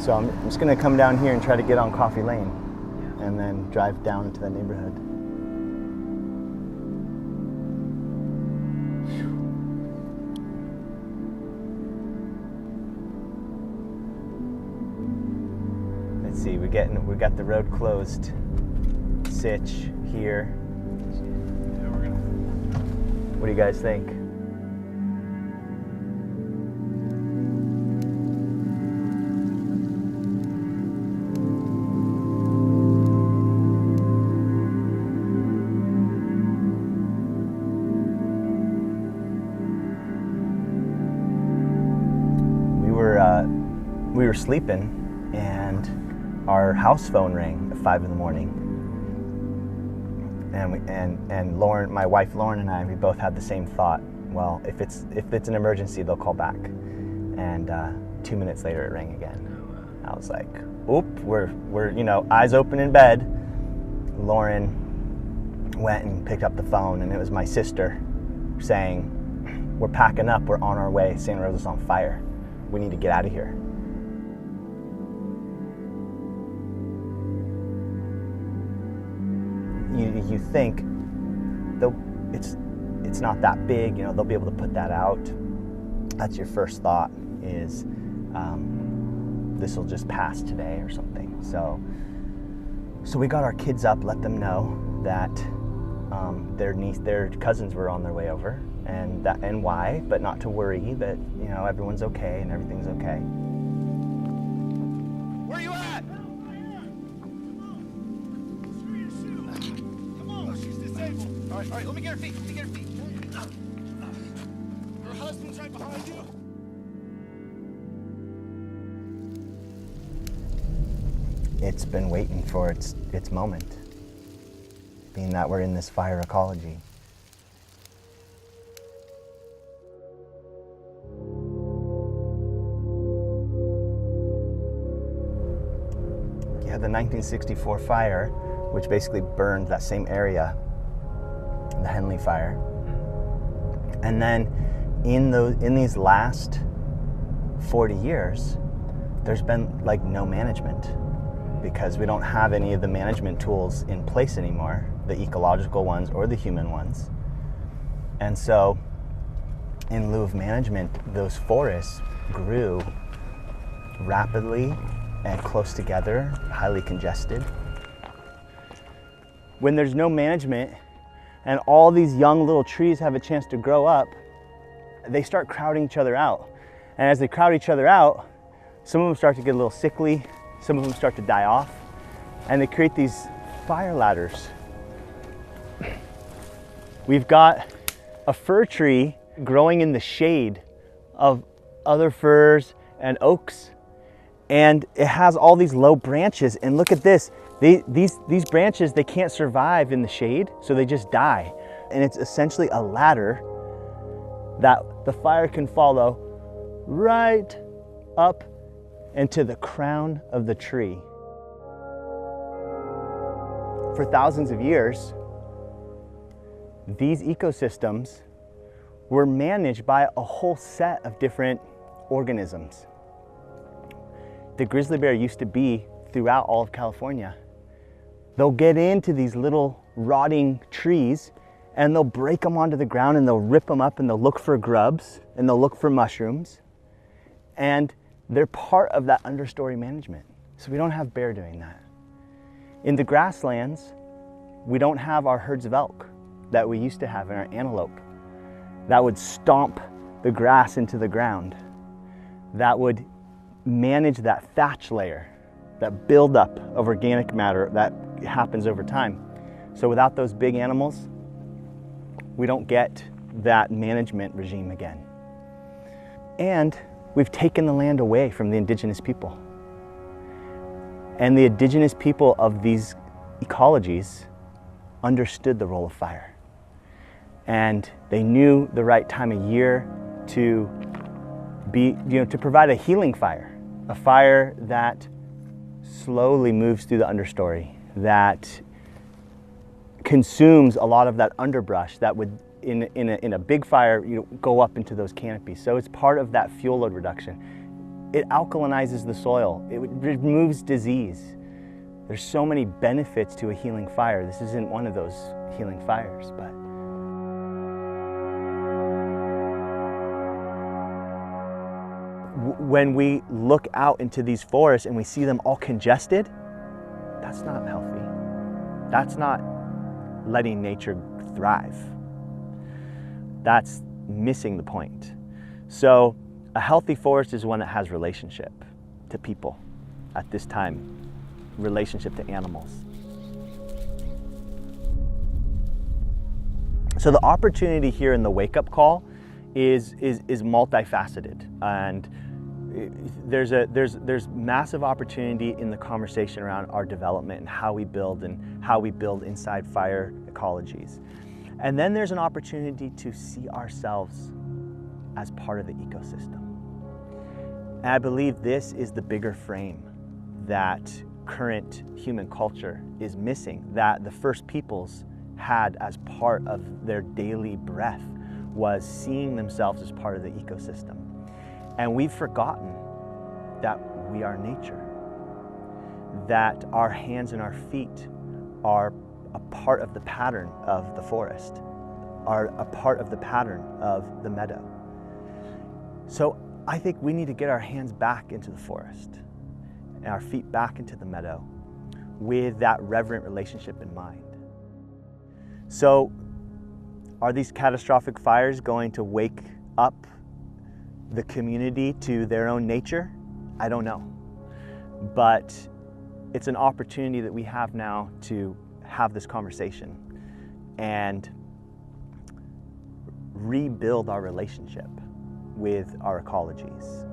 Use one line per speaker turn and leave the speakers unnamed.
So I'm just gonna come down here and try to get on Coffee Lane and then drive down into the neighborhood. Let's see, we got the road closed. Sitch here.
Yeah, we're gonna.
What do you guys think? We were sleeping and our house phone rang at 5 in the morning. And Lauren, my wife Lauren, and I, we both had the same thought. Well, if it's an emergency, they'll call back. And 2 minutes later, it rang again. I was like, "Oop, we're eyes open in bed." Lauren went and picked up the phone, and it was my sister saying, "We're packing up. We're on our way. Santa Rosa's on fire. We need to get out of here." You think it's not that big, they'll be able to put that out. That's your first thought is this will just pass today or something. So we got our kids up, let them know that their cousins were on their way over and why, but not to worry, that everyone's okay and everything's okay.
Where are you at? All right, let me get her feet. Her husband's right behind you.
It's been waiting for its moment, being that we're in this fire ecology. You had the 1964 fire, which basically burned that same area, the Henley Fire. And then in these last 40 years, there's been like no management, because we don't have any of the management tools in place anymore, the ecological ones or the human ones. And so in lieu of management, those forests grew rapidly and close together, highly congested. When there's no management and all these young little trees have a chance to grow up, they start crowding each other out. And as they crowd each other out, some of them start to get a little sickly, some of them start to die off, and they create these fire ladders. We've got a fir tree growing in the shade of other firs and oaks, and it has all these low branches, and look at this. These branches, they can't survive in the shade, so they just die. And it's essentially a ladder that the fire can follow right up into the crown of the tree. For thousands of years, these ecosystems were managed by a whole set of different organisms. The grizzly bear used to be throughout all of California. They'll get into these little rotting trees and they'll break them onto the ground and they'll rip them up and they'll look for grubs and they'll look for mushrooms. And they're part of that understory management. So we don't have bear doing that. In the grasslands, we don't have our herds of elk that we used to have in our antelope that would stomp the grass into the ground, that would manage that thatch layer, that buildup of organic matter that happens over time. So without those big animals, we don't get that management regime again. And we've taken the land away from the indigenous people. And the indigenous people of these ecologies understood the role of fire. And they knew the right time of year to to provide a healing fire, a fire that slowly moves through the understory, that consumes a lot of that underbrush that would, in a big fire, go up into those canopies. So it's part of that fuel load reduction. It alkalinizes the soil. It removes disease. There's so many benefits to a healing fire. This isn't one of those healing fires, but when we look out into these forests and we see them all congested, that's not healthy. That's not letting nature thrive. That's missing the point. So a healthy forest is one that has relationship to people at this time, relationship to animals. So the opportunity here in the wake-up call is multifaceted, and there's massive opportunity in the conversation around our development and how we build inside fire ecologies. And then there's an opportunity to see ourselves as part of the ecosystem. And I believe this is the bigger frame that current human culture is missing, that the first peoples had as part of their daily breath, was seeing themselves as part of the ecosystem. And we've forgotten that we are nature, that our hands and our feet are a part of the pattern of the forest, are a part of the pattern of the meadow. So I think we need to get our hands back into the forest and our feet back into the meadow with that reverent relationship in mind. So are these catastrophic fires going to wake up the community to their own nature? I don't know. But it's an opportunity that we have now to have this conversation and rebuild our relationship with our ecologies.